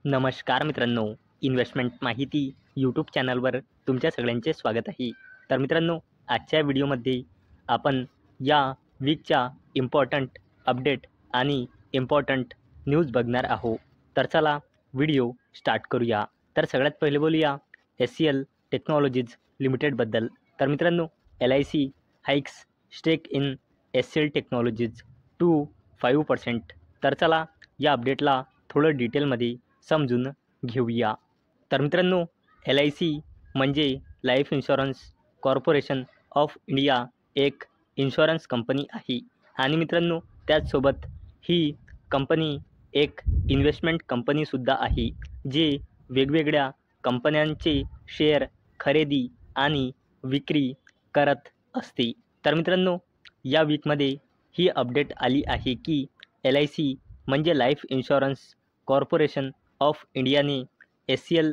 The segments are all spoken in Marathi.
नमस्कार मित्रांनो, इन्व्हेस्टमेंट माहिती यूट्यूब चॅनलवर तुमच्या सगळ्यांचे स्वागत आहे. तर मित्रांनो, आजच्या व्हिडिओमध्ये आपण या वीकच्या इम्पॉर्टंट अपडेट आणि इम्पॉर्टंट न्यूज बघणार आहोत. तर चला व्हिडिओ स्टार्ट करूया. तर सगळ्यात पहिले बोलूया SCL टेक्नॉलॉजीज लिमिटेडबद्दल. तर मित्रांनो, LIC hikes stake in SCL technologies to 5%. तर चला या अपडेटला थोडं डिटेलमध्ये समजून घेऊया. तर मित्रांनो, LIC म्हणजे life insurance corporation of India एक इन्शुरन्स कंपनी आहे. आणि मित्रांनो, त्याचसोबत ही कंपनी एक इन्व्हेस्टमेंट कंपनीसुद्धा आहे, जे वेगवेगळ्या कंपन्यांचे शेअर खरेदी आणि विक्री करत असते. तर मित्रांनो, या वीकमध्ये ही अपडेट आली आहे की LIC म्हणजे लाईफ इन्शुरन्स कॉर्पोरेशन ऑफ इंडियाने SCL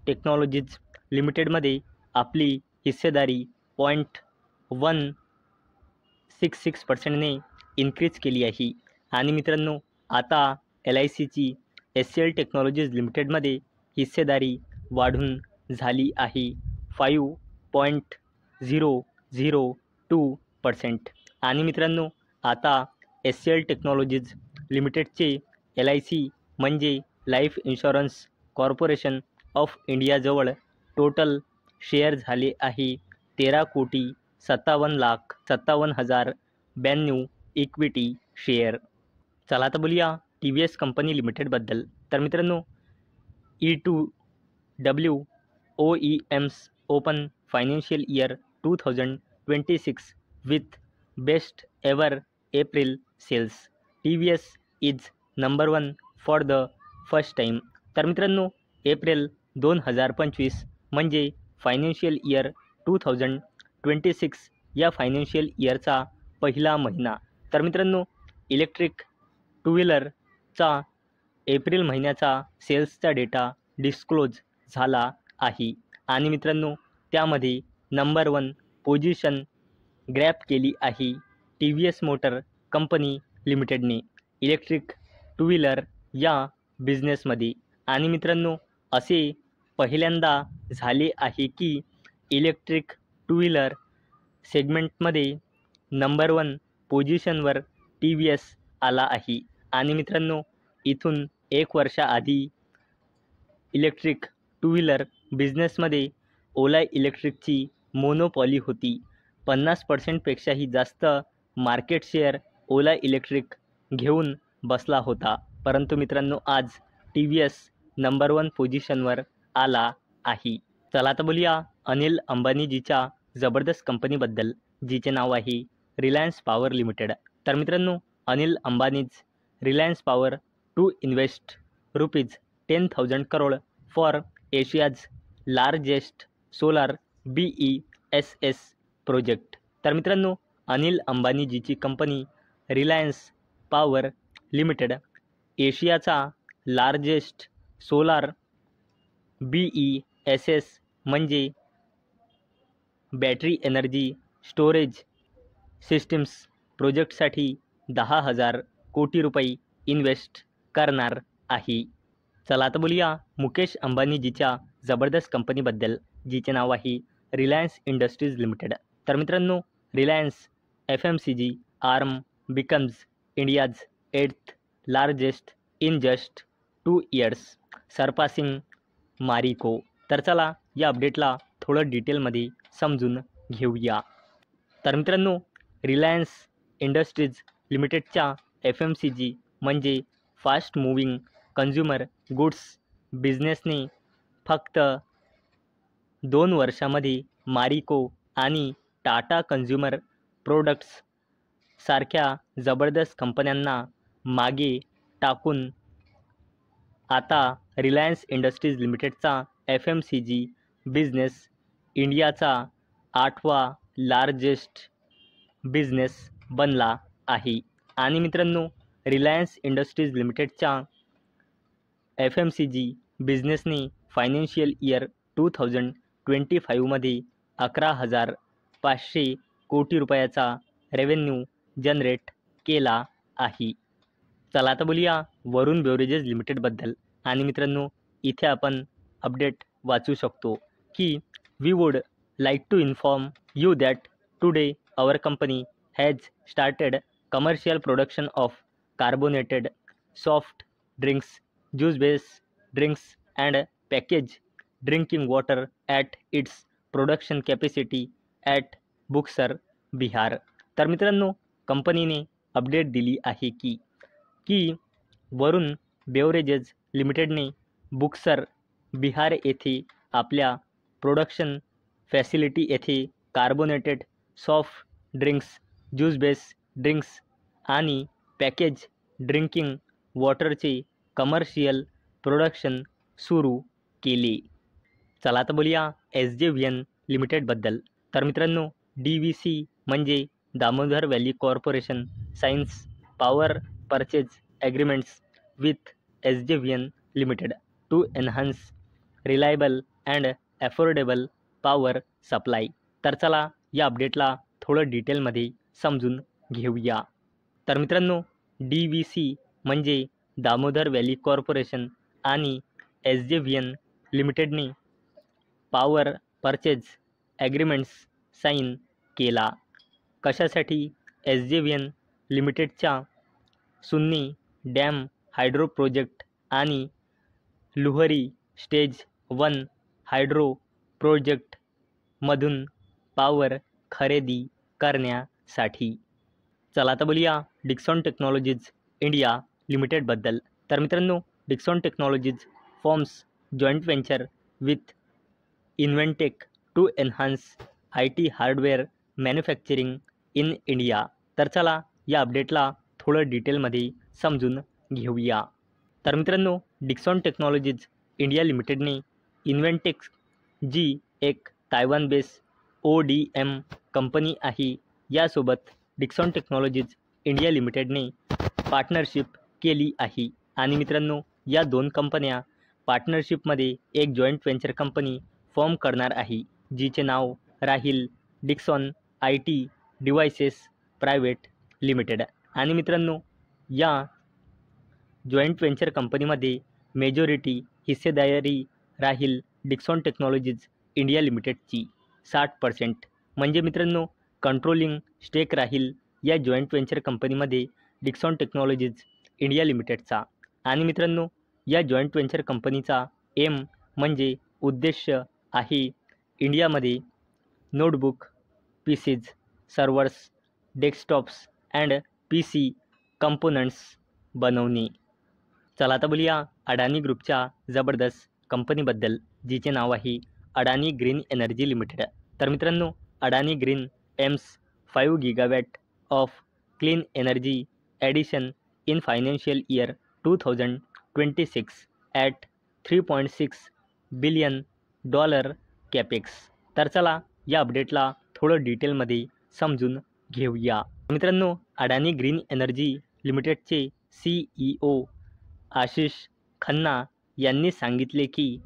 टेक्नॉलॉजीज लिमिटेडमध्ये आपली हिस्सेदारी 0.166%ने इन्क्रीज केली आहे. आणि मित्रांनो, आता LICची SCL टेक्नॉलॉजीज लिमिटेडमध्ये हिस्सेदारी वाढून झाली आहे 5.002%. आणि मित्रांनो, आता SCL टेक्नॉलॉजीज लिमिटेडचे LIC म्हणजे लाईफ इन्शुरन्स कॉर्पोरेशन ऑफ इंडियाजवळ टोटल शेअर झाले आहे 13,57,57,092 इक्विटी शेअर. चला आता बोलूया TVS कंपनी लिमिटेडबद्दल. तर मित्रांनो, E2W OEMs open financial year 2026 with best ever April sales. TVS is number 1 for the first time. तर मित्रांनो, एप्रिल 2025 म्हणजे फायनान्शियल इयर 2026 या फायनान्शियल इयरचा पहिला महिना. तर मित्रांनो, इलेक्ट्रिक टू व्हीलरचा एप्रिल महिन्याचा सेल्सचा डेटा डिस्क्लोज झाला आहे. आणि मित्रांनो, त्यामध्ये नंबर 1 पोझिशन ग्रॅब केली आहे TVS मोटर कंपनी लिमिटेडने इलेक्ट्रिक टू व्हीलर या बिझनेसमध्ये. आणि मित्रांनो, असे पहिल्यांदा झाले आहे की इलेक्ट्रिक टू व्हीलर सेगमेंटमध्ये नंबर 1 पोझिशनवर TVS आला आहे. आणि मित्रांनो, इथून 1 वर्षाआधी इलेक्ट्रिक टू व्हीलर बिझनेसमध्ये ओला इलेक्ट्रिकची मोनोपॉली होती. 50%पेक्षाही जास्त मार्केट शेअर ओला इलेक्ट्रिक घेऊन बसला होता. परंतु मित्रांनो, आज TVS नंबर 1 पोझिशनवर आला आहे. चला आता बोलूया अनिल अंबानीजीच्या जबरदस्त कंपनीबद्दल, जिचे नाव आहे रिलायन्स पॉवर लिमिटेड. तर मित्रांनो, Anil Ambani's Reliance power to invest ₹10,000 crore for Asia's largest solar BESS project. तर मित्रांनो, अनिल अंबानीजीची कंपनी रिलायन्स पॉवर लिमिटेड एशियाचा लार्जेस्ट सोलार BESS म्हणजे बॅटरी एनर्जी स्टोरेज सिस्टीम्स प्रोजेक्टसाठी 10,000 कोटी रुपये इन्व्हेस्ट करणार आहे. चला आता बोलूया मुकेश अंबानीजीच्या जबरदस्त कंपनीबद्दल, जिचे नाव आहे रिलायन्स इंडस्ट्रीज लिमिटेड. तर मित्रांनो, Reliance FMCG arm becomes India's 8th largest in just 2 years surpassing Marico. तर चला या अपडेटला थोडं डिटेलमध्ये समजून घेऊया. तर मित्रांनो, रिलायन्स इंडस्ट्रीज लिमिटेडच्या FMCG म्हणजे फास्ट मूव्हिंग कन्झ्युमर गुड्स बिझनेसने फक्त 2 वर्षामध्ये मारिको आणि टाटा कन्झ्युमर प्रोडक्ट्स सारख्या जबरदस्त कंपन्यांना मागे टाकून आता रिलायन्स इंडस्ट्रीज लिमिटेडचा FMCG बिझनेस इंडियाचा 8वा लार्जेस्ट बिझनेस बनला आहे. आणि मित्रांनो, रिलायन्स इंडस्ट्रीज लिमिटेडच्या FMCG बिझनेसने फायनान्शियल इयर 2025मध्ये 11,500 कोटी रुपयाचा रेव्हेन्यू जनरेट केला आहे. चला आता बोलूया वरुण बेवरेजेस लिमिटेडबद्दल, आणि मित्रांनो इथे आपण अपडेट वाचू शकतो की we would like to inform you that today our company has started commercial production of carbonated soft drinks, juice based drinks and package drinking water at its production capacity at Buxar Bihar. तर मित्रांनो कंपनीने अपडेट दिली आहे की वरुण बेवरेजेस लिमिटेडने बुक्सर बिहार येथे आपल्या प्रोडक्शन फॅसिलिटी येथे carbonated soft drinks, juice based drinks आणि पॅकेज ड्रिंकिंग वॉटरचे कमर्शियल प्रोडक्शन सुरू केले. चला आता बोलूया SJVN लिमिटेडबद्दल. तर मित्रांनो DVC म्हणजे Damodar valley corporation signs power purchase agreements with SJVN limited to enhance reliable and affordable power supply. तर चला या अपडेटला थोडं डिटेलमध्ये समजून घेऊया. तर मित्रांनो DVC म्हणजे दामोदर व्हॅली कॉर्पोरेशन आणि SJVN लिमिटेडने पॉवर परचेज ॲग्रीमेंट्स साईन केला. कशासाठी? SJVN लिमिटेडच्या सुन्नी डॅम हायड्रो प्रोजेक्ट आणि लुहरी स्टेज 1 हायड्रो प्रोजेक्टमधून पॉवर खरेदी करण्यासाठी. चला आता बोलूया डिक्सॉन टेक्नॉलॉजीज इंडिया लिमिटेडबद्दल. तर मित्रांनो Dixon technologies forms joint venture with Inventec to enhance IT hardware manufacturing in India. तर चला या अपडेटला थोडं डिटेलमध्ये समजून घेऊया. तर मित्रांनो डिक्सॉन टेक्नॉलॉजीज इंडिया लिमिटेडने इन्व्हेंटेक जी एक तायवान बेस्ड ODM कंपनी आहे यासोबत डिक्सॉन टेक्नॉलॉजीज इंडिया लिमिटेडने पार्टनरशिप केली आहे. आणि मित्रांनो या दोन कंपन्या पार्टनरशिपमध्ये एक जॉईंट व्हेंचर कंपनी फॉर्म करणार आहे जिचे नाव राहील Dixon IT devices private limited. आणि मित्रांनो या जॉईंट व्हेंचर कंपनीमध्ये मेजॉरिटी हिस्सेदारी राहील डिक्सॉन टेक्नॉलॉजीज इंडिया लिमिटेडची 60%. म्हणजे मित्रांनो कंट्रोलिंग स्टेक राहील या जॉईंट व्हेंचर कंपनीमध्ये डिक्सॉन टेक्नॉलॉजीज इंडिया लिमिटेडचा. आणि मित्रांनो या जॉईंट व्हेंचर कंपनीचा एम म्हणजे उद्देश आहे इंडियामध्ये notebook, PCs, servers, desktops and PC components बनवणे. चला आता बोलूया अडानी ग्रुपच्या जबरदस्त कंपनीबद्दल जिचे नाव आहे अडानी ग्रीन एनर्जी लिमिटेड. तर मित्रांनो Adani green aims 5 GW of clean energy addition in financial year 2026 at $3.6 billion capex. तर चला या अपडेटला थोडं डिटेलमध्ये समजून घेऊया. मित्रांनो अडानी ग्रीन एनर्जी लिमिटेडचे CEO आशिष खन्ना यांनी सांगितले की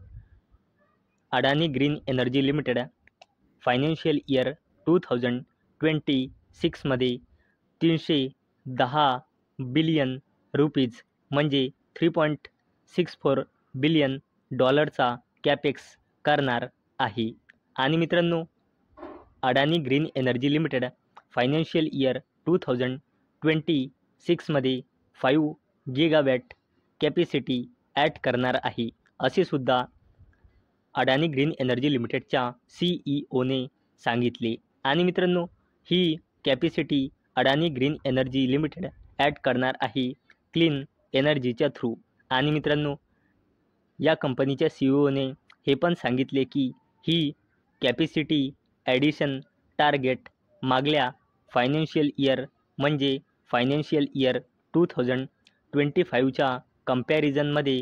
Adani green energy limited financial year 2026 मध्ये 310 बिलियन रुपीज म्हणजे $3.64 बिलियन कॅपेक्स करणार आहे. आणि मित्रांनो Adani green energy limited financial year 2026 मध्ये 5 GW कॅपॅसिटी ॲड करणार आहे असे सुद्धा अडानी ग्रीन एनर्जी लिमिटेडच्या CEOने सांगितले. आणि मित्रांनो ही कॅपॅसिटी अडानी ग्रीन एनर्जी लिमिटेड ॲड करणार आहे क्लीन एनर्जीच्या थ्रू. आणि मित्रांनो या कंपनीच्या CEOने हे पण सांगितले की ही कॅपॅसिटी ॲडिशन टार्गेट मागल्या फायनान्शियल इयर म्हणजे फायनान्शियल इयर 2025च्या कंपॅरिझनमध्ये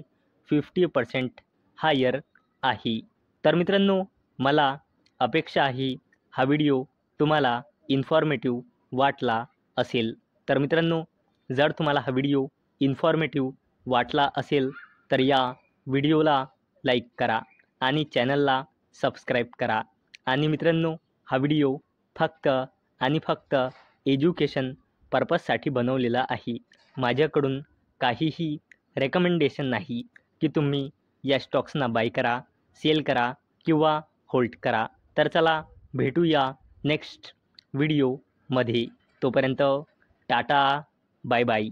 50% हायर आहे. तर मित्रांनो मला अपेक्षा आहे हा व्हिडिओ तुम्हाला इन्फॉर्मेटिव्ह वाटला असेल. तर मित्रांनो जर तुम्हाला हा व्हिडिओ इन्फॉर्मेटिव्ह वाटला असेल तर या व्हिडिओला लाईक करा आणि चॅनलला सबस्क्राईब करा. आणि मित्रांनो हा व्हिडिओ फक्त आणि फक्त एज्युकेशन पर्पजसाठी बनवलेला आहे. माझ्याकडून काहीही रेकमेंडेशन नाही. की तुम्ही या स्टॉक्सना बाय करा, सेल करा किंवा होल्ड करा. तर चला भेटूया नेक्स्ट व्हिडिओमध्ये. तोपर्यंत टाटा, बाय बाय.